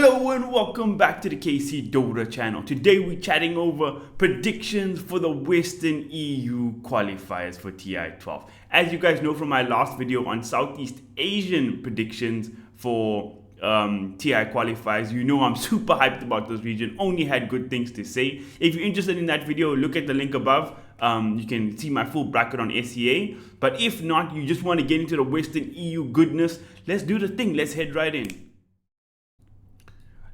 Hello and welcome back to the KC Dota channel. Today we're chatting over predictions for the Western EU qualifiers for TI12. As you guys know from my last video on Southeast Asian predictions for TI qualifiers, you know I'm super hyped about this region, only had good things to say. If you're interested in that video, look at the link above. You can see my full bracket on SEA. But if not, you just want to get into the Western EU goodness, let's do the thing. Let's head right in.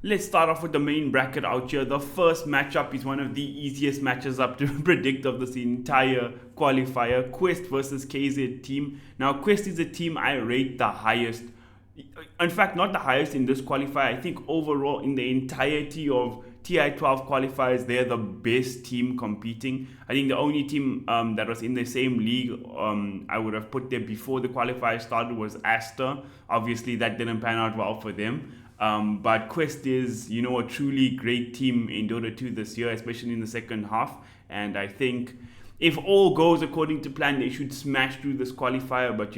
Let's start off with the main bracket out here. The first matchup is one of the easiest matches up to predict of this entire qualifier. Quest versus KZ team. Now, Quest is a team I rate the highest. In fact, not the highest in this qualifier. I think overall in the entirety of TI12 qualifiers, they're the best team competing. I think the only team that was in the same league I would have put there before the qualifier started was Aster. Obviously, that didn't pan out well for them. But Quest is, a truly great team in Dota 2 this year, especially in the second half. And I think if all goes according to plan, they should smash through this qualifier. But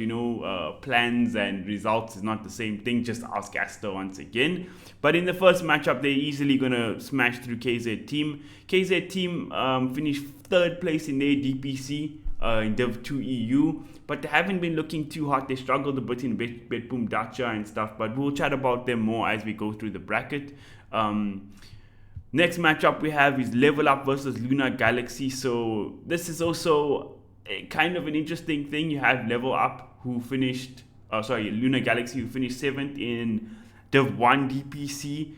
plans and results is not the same thing. Just ask Aster once again. But in the first matchup, they're easily going to smash through KZ team. KZ team finished third place in their DPC. In Div 2 EU, but they haven't been looking too hot. They struggled a bit in Betboom Dacha and stuff, but we'll chat about them more as we go through the bracket. Next matchup we have is Level Up versus Luna Galaxy. So this is also a kind of an interesting thing. You have Level Up who finished, Luna Galaxy who finished 7th in Div 1 DPC.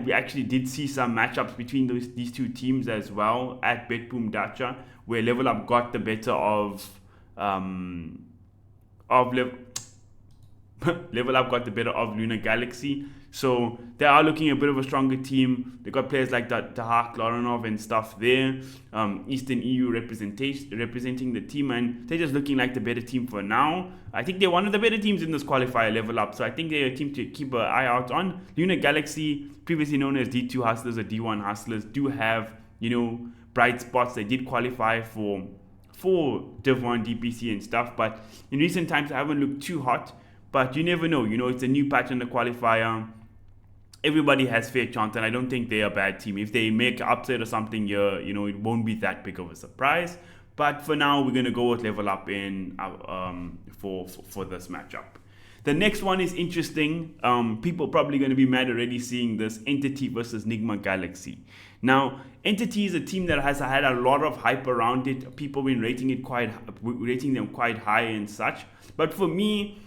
We actually did see some matchups between these two teams as well at Betboom Dacha, where Level Up got the better of Level Up got the better of Luna Galaxy. So they are looking a bit of a stronger team. They got players like Tahak, Loranov and stuff there. Eastern EU representing the team, and they're just looking like the better team for now. I think they're one of the better teams in this qualifier, Level Up. So I think they're a team to keep an eye out on. Luna Galaxy, previously known as D2 Hustlers or D1 Hustlers, do have, bright spots. They did qualify for Div 1 DPC and stuff, but in recent times they haven't looked too hot. But you never know, it's a new patch in the qualifier. Everybody has fair chance, and I don't think they're a bad team. If they make an upset or something here, it won't be that big of a surprise. But for now, we're gonna go with Level Up in for this matchup. The next one is interesting. People probably going to be mad already seeing this. Entity versus Nigma Galaxy. Now, Entity is a team that has had a lot of hype around it. People have been rating them quite high and such. But for me,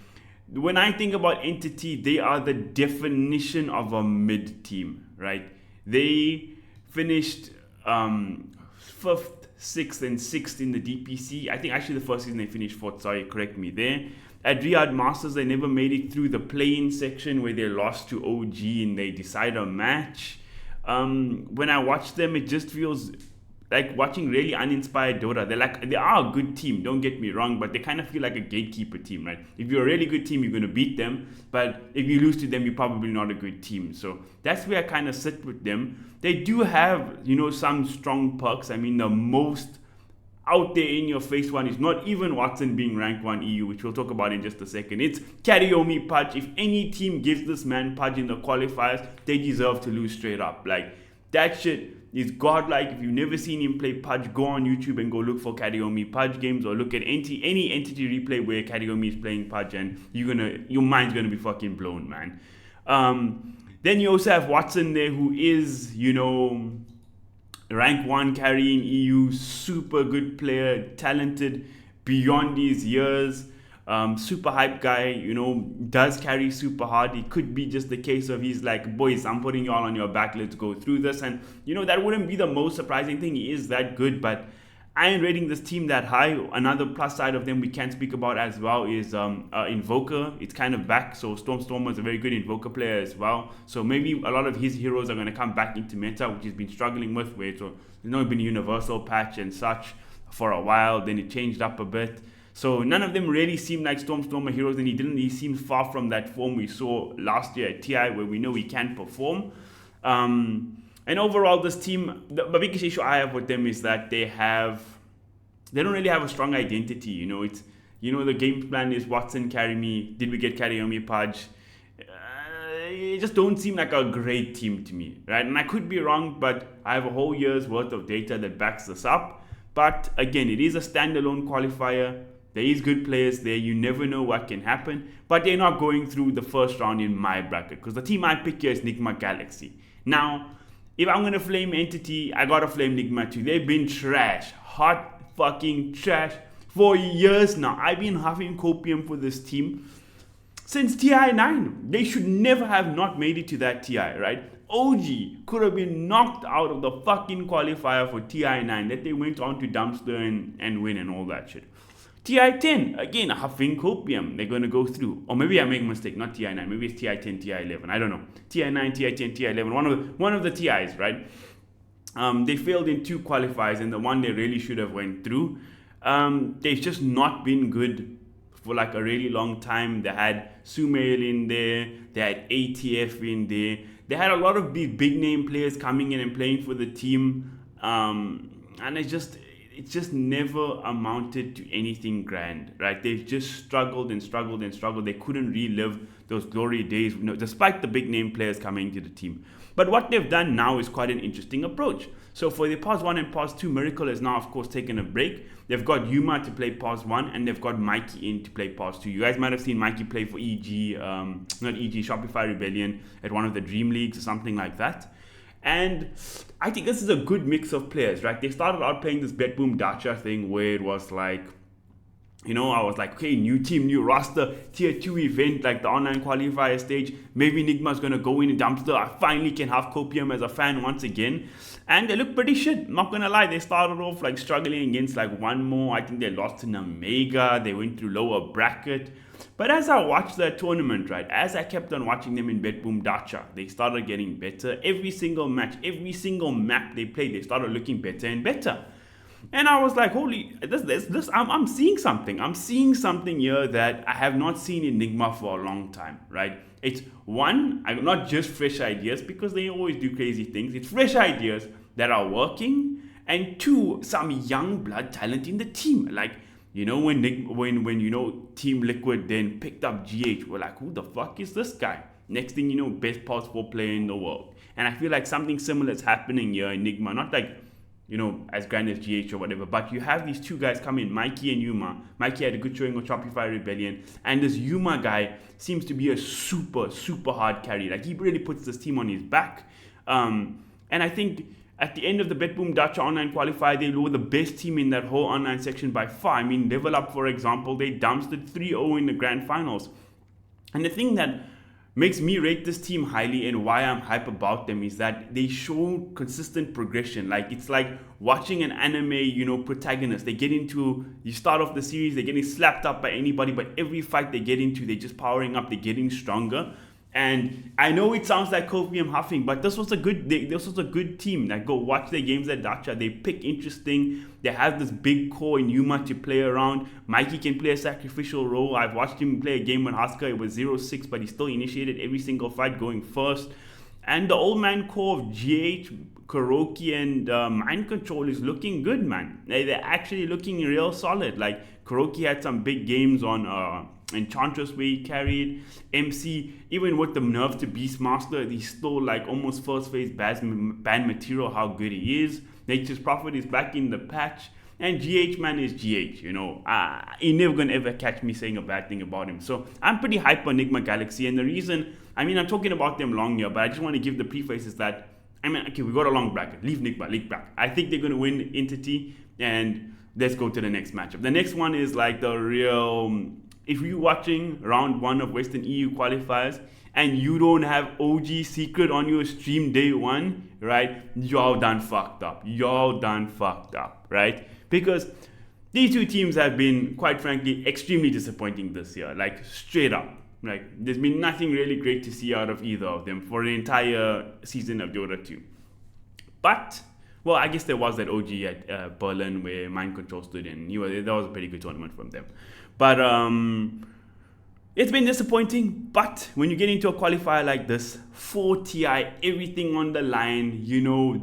when I think about Entity, they are the definition of a mid team, right? They finished 5th, 6th, and 6th in the DPC. I think actually the first season they finished 4th. Sorry, correct me there. At Riyadh Masters, they never made it through the play-in section where they lost to OG and they decide a match. When I watch them, it just feels like watching really uninspired Dota. They are a good team, don't get me wrong, but they kind of feel like a gatekeeper team, right? If you're a really good team, you're going to beat them, but if you lose to them, you're probably not a good team. So that's where I kind of sit with them. They do have, some strong perks. I mean, the most out there in your face one is not even Watson being ranked 1 EU, which we'll talk about in just a second. It's Kariomi Pudge. If any team gives this man Pudge in the qualifiers, they deserve to lose straight up. Like, that shit is godlike. If you've never seen him play Pudge, go on YouTube and go look for Kariomi Pudge games, or look at any Entity replay where Kariomi is playing Pudge, and your mind's gonna be fucking blown, man. Then you also have Watson there, who is, rank 1 carry in EU, super good player, talented beyond his years, super hype guy, does carry super hard. It could be just the case of he's like, boys, I'm putting y'all on your back, let's go through this. And, that wouldn't be the most surprising thing. He is that good, but I ain't rating this team that high. Another plus side of them we can speak about as well is Invoker. It's kind of back, so Storm is a very good Invoker player as well. So maybe a lot of his heroes are going to come back into meta, which he's been struggling with, where it's been a universal patch and such for a while. Then it changed up a bit. So none of them really seem like Storm heroes, and he seems far from that form we saw last year at TI, where we know he can perform. And overall, this team, the biggest issue I have with them is that they don't really have a strong identity. The game plan is Watson carry me. Did we get Kariomi Pudge? they just don't seem like a great team to me, right? And I could be wrong, but I have a whole year's worth of data that backs this up. But again, it is a standalone qualifier. There is good players there. You never know what can happen. But they're not going through the first round in my bracket because the team I pick here is Nigma Galaxy. Now, if I'm going to flame Entity, I got to flame Nigma too. They've been trash. Hot fucking trash for years now. I've been huffing copium for this team since TI9. They should never have not made it to that TI, right? OG could have been knocked out of the fucking qualifier for TI9 that they went on to Dumpster and win and all that shit. TI10, again, huffing copium. They're going to go through. Or maybe I make a mistake, not TI9. Maybe it's TI10, TI11. I don't know. TI9, TI10, TI11. One of the TIs, right? They failed in 2 qualifiers, and the one they really should have went through. They've just not been good for like a really long time. They had Sumail in there. They had ATF in there. They had a lot of these big name players coming in and playing for the team. And it's just never amounted to anything grand, right? They've just struggled and struggled and struggled. They couldn't relive those glory days, despite the big name players coming to the team. But what they've done now is quite an interesting approach. So for the POS 1 and POS 2, Miracle has now, of course, taken a break. They've got Yuma to play POS 1, and they've got Mikey in to play POS 2. You guys might have seen Mikey play for Shopify Rebellion at one of the Dream Leagues or something like that. And I think this is a good mix of players, right? They started out playing this Bet Boom Dacha thing where it was like, I was like, okay, new team, new roster, tier 2 event, like the online qualifier stage. Maybe Nigma's going to go in a dumpster. I finally can have copium as a fan once again. And they look pretty shit, not going to lie. They started off like struggling against like one more. I think they lost to Namega. They went through lower bracket. But as I watched that tournament, right, as I kept on watching them in Bet Boom Dacha, they started getting better. Every single match, every single map they played, they started looking better and better. And I was like, holy, this, I'm seeing something. I'm seeing something here that I have not seen in Nigma for a long time, right? It's one, not just fresh ideas, because they always do crazy things. It's fresh ideas that are working. And 2, some young blood talent in the team. Like, when Team Liquid then picked up GH, we're like, who the fuck is this guy? Next thing you know, best POS 4 player in the world. And I feel like something similar is happening here in Nigma. Not like, as grand as GH or whatever, but you have these 2 guys come in, Mikey and Yuma. Mikey had a good showing on Shopify Rebellion, and this Yuma guy seems to be a super, super hard carry. Like, he really puts this team on his back. And I think at the end of the Bet Boom Dacha online qualifier, they were the best team in that whole online section by far. I mean, Level Up, for example, they dumpstered 3-0 in the grand finals. And the thing that makes me rate this team highly and why I'm hype about them is that they show consistent progression. Like, it's like watching an anime, protagonist. You start off the series, they're getting slapped up by anybody, but every fight they get into, they're just powering up, they're getting stronger. And I know it sounds like copium huffing, but this was a good team. Like, go watch their games at Dacha. They pick interesting. They have this big core in Yuma to play around. Mikey can play a sacrificial role. I've watched him play a game with Husker. It was 0-6, but he still initiated every single fight going first. And the old man core of GH, Kuroki, and Mind Control is looking good, man. They're actually looking real solid. Like, Kuroki had some big games on Enchantress where he carried. MC, even with the nerf to Beastmaster, he's still like almost first phase banned material how good he is. Nature's Prophet is back in the patch. And GH, man, is GH, you're never gonna ever catch me saying a bad thing about him. So I'm pretty hype on Nigma Galaxy, and the reason, I'm talking about them long here, but I just want to give the preface is that, okay, we got a long bracket. Leave Nigma, leave bracket. I think they're gonna win Entity, and let's go to the next matchup. The next one is like the real, if you're watching round 1 of Western EU qualifiers and you don't have OG Secret on your stream day 1, right? Y'all done fucked up. Right? Because these 2 teams have been, quite frankly, extremely disappointing this year. Like, straight up. Like, there's been nothing really great to see out of either of them for the entire season of Dota 2. But, well, I guess there was that OG at Berlin where Mind Control stood in. That was a pretty good tournament from them. But it's been disappointing. But when you get into a qualifier like this, 4 TI, everything on the line,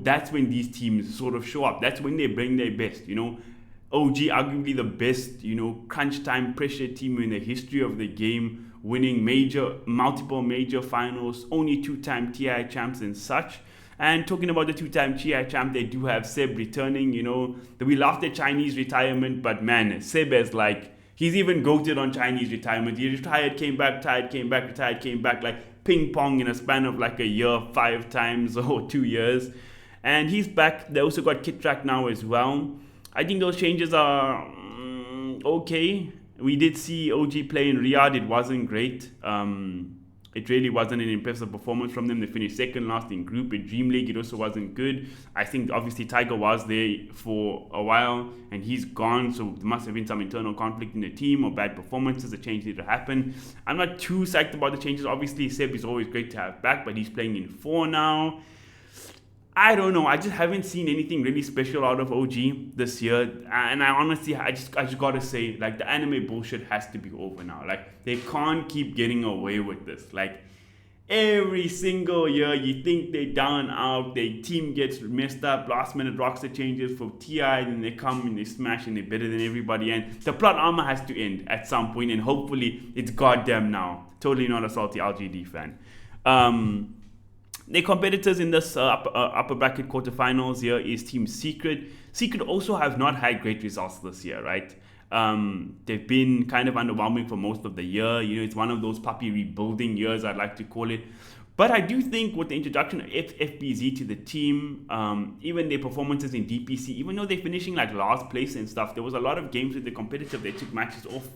that's when these teams sort of show up. That's when they bring their best, OG, arguably the best, crunch time pressure team in the history of the game. winning multiple major finals, only two-time TI champs and such. And talking about the two-time TI champ, they do have Seb returning. We laughed at Chinese retirement, but man, Seb is like, he's even goated on Chinese retirement. He retired, came back, retired, came back, retired, came back, like ping pong in a span of like a year, 5 times or 2 years. And he's back. They also got Kit Track now as well. I think those changes are okay. We did see OG play in Riyadh. It wasn't great. It really wasn't an impressive performance from them. They finished second last in group. In Dream League, it also wasn't good. I think obviously Tiger was there for a while and he's gone, so there must have been some internal conflict in the team or bad performances. A change needed to happen. I'm not too psyched about the changes. Obviously, Seb is always great to have back, but he's playing in 4 now. I don't know. I just haven't seen anything really special out of OG this year, and I honestly, I just gotta say, like, the anime bullshit has to be over now. Like, they can't keep getting away with this. Like, every single year, you think they're down and out, their team gets messed up, last minute roster changes for TI, and they come and they smash and they're better than everybody. And the plot armor has to end at some point, and hopefully it's goddamn now. Totally not a salty LGD fan. The competitors in this upper bracket quarterfinals here is Team Secret. Secret also have not had great results this year, right? They've been kind of underwhelming for most of the year. It's one of those puppy rebuilding years, I'd like to call it. But I do think with the introduction of FBZ to the team, even their performances in DPC, even though they're finishing like last place and stuff, there was a lot of games with the competitive. They took matches off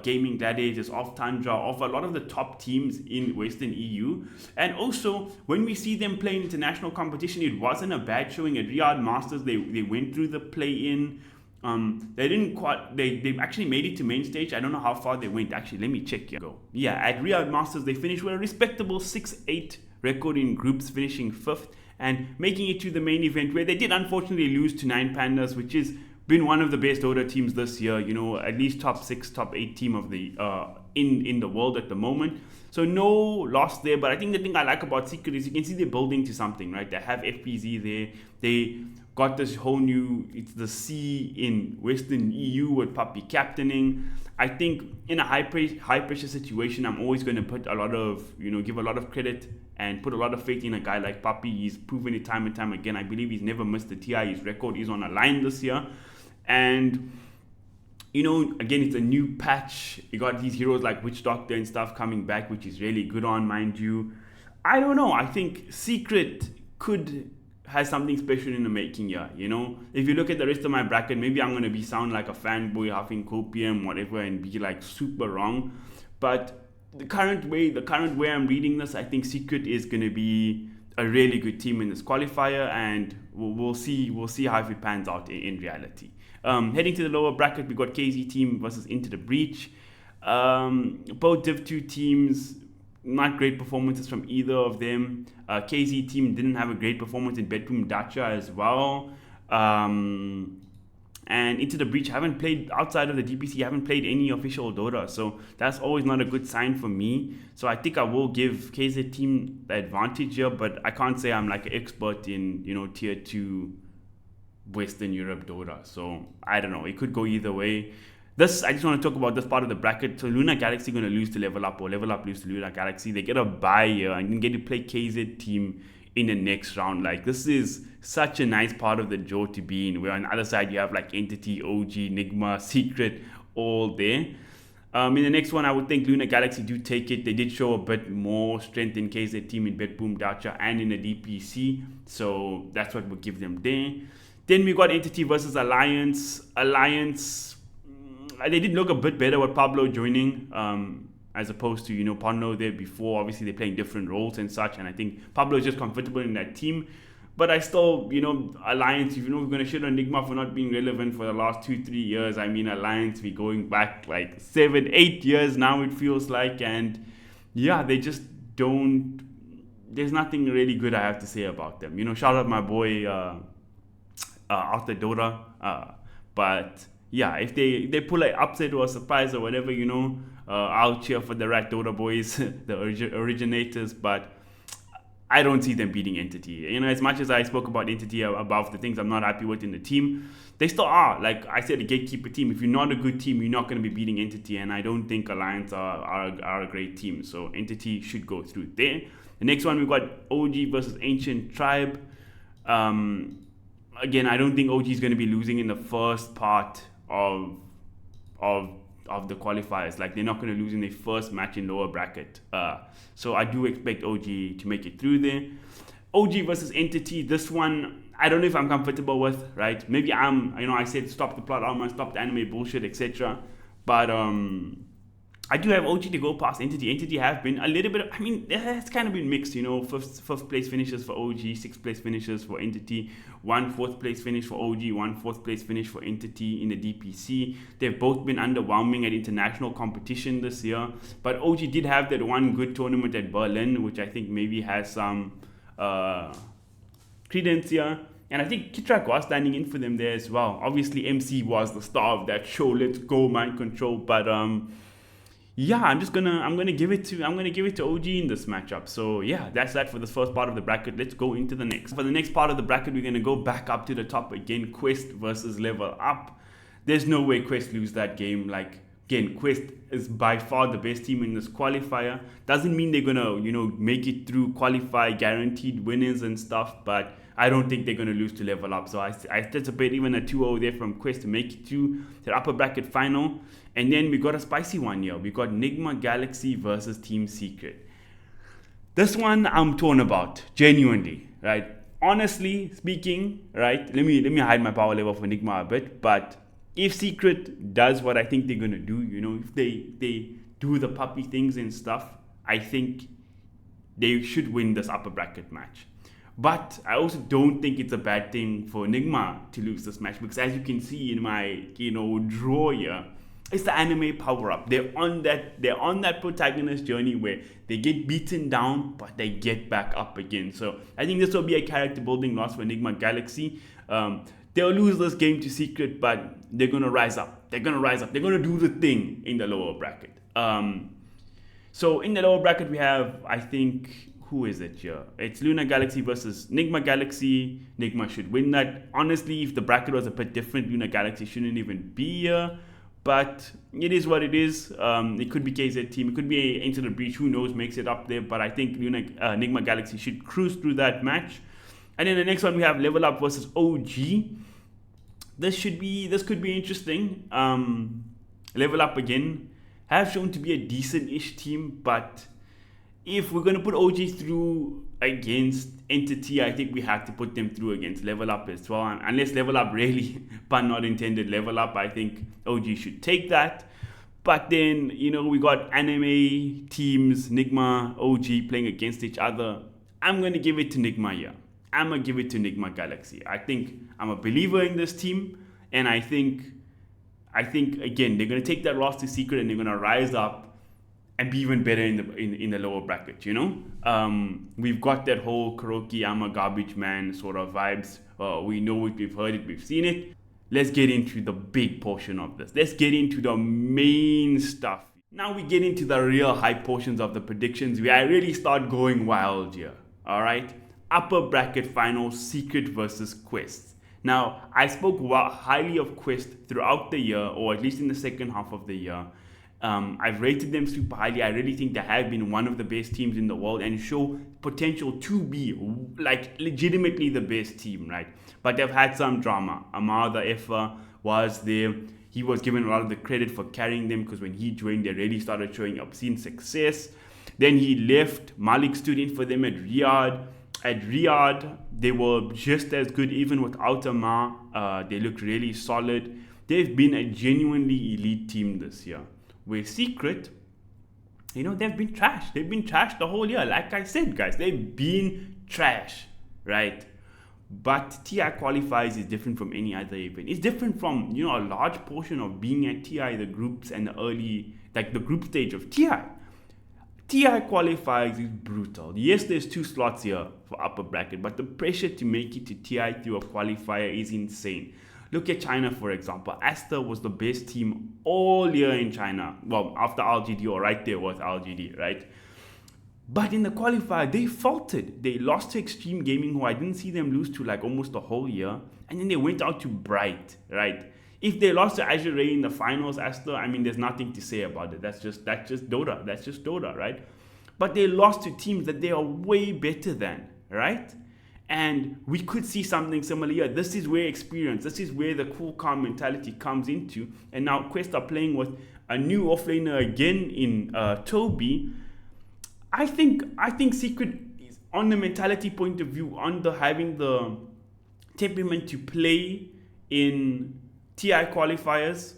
Gaming Gladiators, off Tundra, off a lot of the top teams in Western EU. And also, when we see them play in international competition, it wasn't a bad showing at Riyadh Masters. They went through the play-in. They didn't quite. They actually made it to main stage. I don't know how far they went. Actually, let me check here. Yeah, at Riyadh Masters, they finished with a respectable 6-8 record in groups, finishing 5th and making it to the main event, where they did unfortunately lose to 9 Pandas, which is been one of the best Dota teams this year, at least top 6, top 8 team of the in the world at the moment. So no loss there, but I think the thing I like about Secret is you can see they're building to something, right? They have FPZ there. They got this whole new, it's the C in Western EU with Puppy captaining. I think in a high pressure situation, I'm always going to put give a lot of credit and put a lot of faith in a guy like Puppy. He's proven it time and time again. I believe he's never missed the TI. His record is on a line this year. And, again, it's a new patch. You got these heroes like Witch Doctor and stuff coming back, which is really good on, mind you. I don't know. I think Secret has something special in the making here, If you look at the rest of my bracket, maybe I'm going to sound like a fanboy, huffing copium, whatever, and be like super wrong. But the current way I'm reading this, I think Secret is going to be a really good team in this qualifier, and we'll see how it pans out in reality. Heading to the lower bracket, we got KZ team versus Into the Breach. Both Div 2 teams, not great performances from either of them. KZ team didn't have a great performance in Bedroom Dacha as well. And Into the Breach haven't played outside of the DPC, haven't played any official Dota, so that's always not a good sign for me. So I think I will give KZ team the advantage here, but I can't say I'm like an expert in tier 2 Western Europe Dota. So I don't know, it could go either way. I just want to talk about this part of the bracket. So Luna Galaxy going to lose to Level Up, or Level Up lose to Luna Galaxy. They get a bye here and can get to play KZ team in the next round. Like, this is such a nice part of the draw to be in, where on the other side you have like Entity, OG, Nigma, Secret, all there. In the next one, I would think Luna Galaxy do take it. They did show a bit more strength in KZ team in Bedboom Dacha and in the DPC, so that's what would give them there. Then we got Entity versus Alliance. They did look a bit better with Pablo joining, as opposed to, Pablo there before. Obviously, they're playing different roles and such, and I think Pablo is just comfortable in that team. But I still, Alliance, we're going to shit on Nigma for not being relevant for the last 2-3 years. I mean, Alliance, we're going back like 7-8 years now, it feels like. And yeah, they just don't, there's nothing really good I have to say about them. Shout out my boy, Arthur Dora. But yeah, if they pull an upset or a surprise or whatever, I'll cheer for the Rat Dota boys, the originators. But I don't see them beating Entity. As much as I spoke about Entity above the things I'm not happy with in the team, they still are. Like I said, a gatekeeper team. If you're not a good team, you're not going to be beating Entity, and I don't think Alliance are a great team. So Entity should go through there. The next one, we've got OG versus Ancient Tribe. Again, I don't think OG is going to be losing in the first part of the qualifiers. Like, they're not going to lose in their first match in lower bracket. So I do expect OG to make it through there. OG versus Entity, this one, I don't know if I'm comfortable with, right? Maybe I said stop the plot armor, stop the anime bullshit, etc. But I do have OG to go past Entity. Entity have been a little bit, it's kind of been mixed, fifth place finishes for OG, sixth place finishes for Entity, 1 fourth place finish for OG, 1 fourth place finish for Entity in the DPC. They've both been underwhelming at international competition this year, but OG did have that one good tournament at Berlin, which I think maybe has some credence here. And I think Kitrak was standing in for them there as well. Obviously, MC was the star of that show. Let's go, Mind Control. But yeah, I'm gonna give it to OG in this matchup. So yeah, that's that for the first part of the bracket. Let's go into the next. For the next part of the bracket, we're gonna go back up to the top again. Quest versus Level Up. There's no way Quest lose that game. Like, again, Quest is by far the best team in this qualifier. Doesn't mean they're gonna make it through, qualify guaranteed winners and stuff, but I don't think they're going to lose to Level Up. So I anticipate even a 2-0 there from Quest to make it to the upper bracket final. And then we got a spicy one here. We got Nigma Galaxy versus Team Secret. This one I'm torn about, genuinely, right? Honestly speaking, right? Let me hide my power level for Nigma a bit. But if Secret does what I think they're going to do, if they do the puppy things and stuff, I think they should win this upper bracket match. But I also don't think it's a bad thing for Enigma to lose this match, because as you can see in my draw here, it's the anime power up. They're on that protagonist journey where they get beaten down but they get back up again. So I think this will be a character building loss for Enigma Galaxy. They'll lose this game to Secret, but they're gonna rise up. They're gonna do the thing in the lower bracket. So in the lower bracket we have, I think, who is it here? It's Luna Galaxy versus Nigma Galaxy. Nigma should win that. Honestly, if the bracket was a bit different, Luna Galaxy shouldn't even be here. But it is what it is. It could be KZ team. It could be Into the Breach. Who knows? Makes it up there. But I think Nigma Galaxy should cruise through that match. And then the next one we have Level Up versus OG. This could be interesting. Level Up again have shown to be a decent-ish team, but if we're going to put OG through against Entity, I think we have to put them through against Level Up as well. Unless Level Up really, pun not intended, Level Up, I think OG should take that. But then, we got anime teams, Nigma, OG playing against each other. I'm going to give it to Nigma here. I'm going to give it to Nigma Galaxy. I think I'm a believer in this team. And I think again, they're going to take that loss to Secret and they're going to rise up and be even better in the lower bracket, We've got that whole Kuroki, I'm a garbage man sort of vibes. We know it, we've heard it, we've seen it. Let's get into the big portion of this. Let's get into the main stuff. Now we get into the real high portions of the predictions where I really start going wild here, alright? Upper bracket final, Secret versus Quest. Now, I spoke highly of Quest throughout the year, or at least in the second half of the year. I've rated them super highly. I really think they have been one of the best teams in the world and show potential to be like legitimately the best team, right? But they've had some drama. Amar the Effa was there. He was given a lot of the credit for carrying them because when he joined, they really started showing obscene success. Then he left. Malik stood in for them at Riyadh. At Riyadh, they were just as good even without Amar. They looked really solid. They've been a genuinely elite team this year. With Secret, they've been trash. They've been trash the whole year. Like I said, guys, they've been trash, right? But TI qualifiers is different from any other event. It's different from, a large portion of being at TI, the groups and the early, like the group stage of TI. TI qualifiers is brutal. Yes, there's 2 slots here for upper bracket, but the pressure to make it to TI through a qualifier is insane. Look at China, for example. Aster was the best team all year in China. Well, after LGD or right there was LGD, right? But in the qualifier, they faltered. They lost to Extreme Gaming, who I didn't see them lose to like almost the whole year. And then they went out to Bright, right? If they lost to Azure Ray in the finals, Astor, I mean, there's nothing to say about it. That's just Dota. That's just Dota, right? But they lost to teams that they are way better than, right? And we could see something similar here. This is where experience, this is where the cool, calm mentality comes into. And now Quest are playing with a new offlaner again in Toby. I think Secret is on the mentality point of view, on the having the temperament to play in TI qualifiers.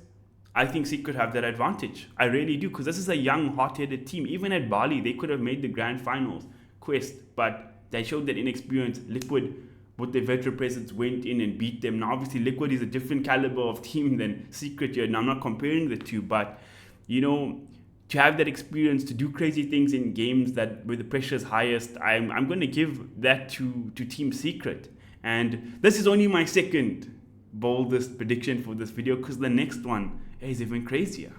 I think Secret have that advantage. I really do, because this is a young, hot-headed team. Even at Bali, they could have made the grand finals. Quest, but they showed that inexperience. Liquid, with their veteran presence, went in and beat them. Now, obviously, Liquid is a different caliber of team than Secret here. Now, I'm not comparing the two, but, you know, to have that experience, to do crazy things in games that where the pressure is highest, I'm going to give that to Team Secret. And this is only my second boldest prediction for this video, because the next one is even crazier.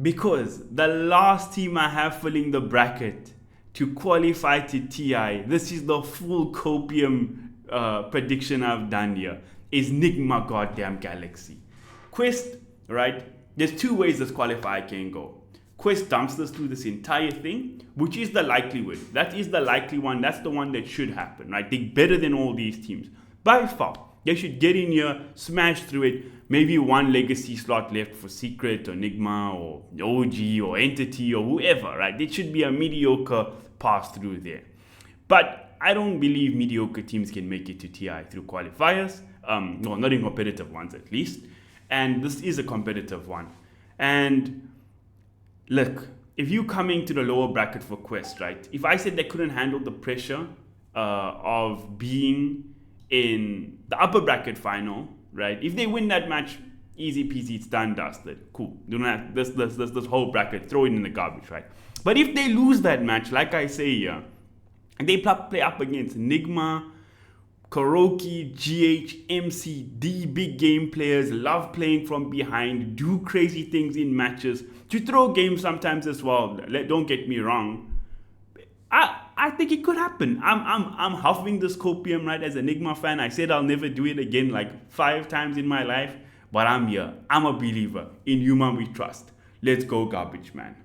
Because the last team I have filling the bracket to qualify to TI, this is the full copium prediction I've done here, is Nigma goddamn Galaxy. Quest, right? There's two ways this qualifier can go. Quest dumps this through this entire thing, which is the likelihood. That is the likely one. That's the one that should happen, right? They're better than all these teams. By far, they should get in here, smash through it. Maybe one legacy slot left for Secret or Nigma or OG or Entity or whoever, right? It should be a mediocre pass through there. But I don't believe mediocre teams can make it to TI through qualifiers. No, not in competitive ones at least. And this is a competitive one. And look, if you coming to the lower bracket for Quest, right? If I said they couldn't handle the pressure of being in the upper bracket final, right? If they win that match, easy peasy, it's done, dusted. Cool. Do not this whole bracket, throw it in the garbage, right? But if they lose that match, like I say here, and they play up against Nigma, Karaoke, GH, MCD, big game players, love playing from behind, do crazy things in matches, to throw games sometimes as well. Don't get me wrong. I think it could happen. I'm huffing this copium, right? As a Nigma fan, I said I'll never do it again like 5 times in my life, but I'm here. I'm a believer. In human we trust. Let's go, garbage man.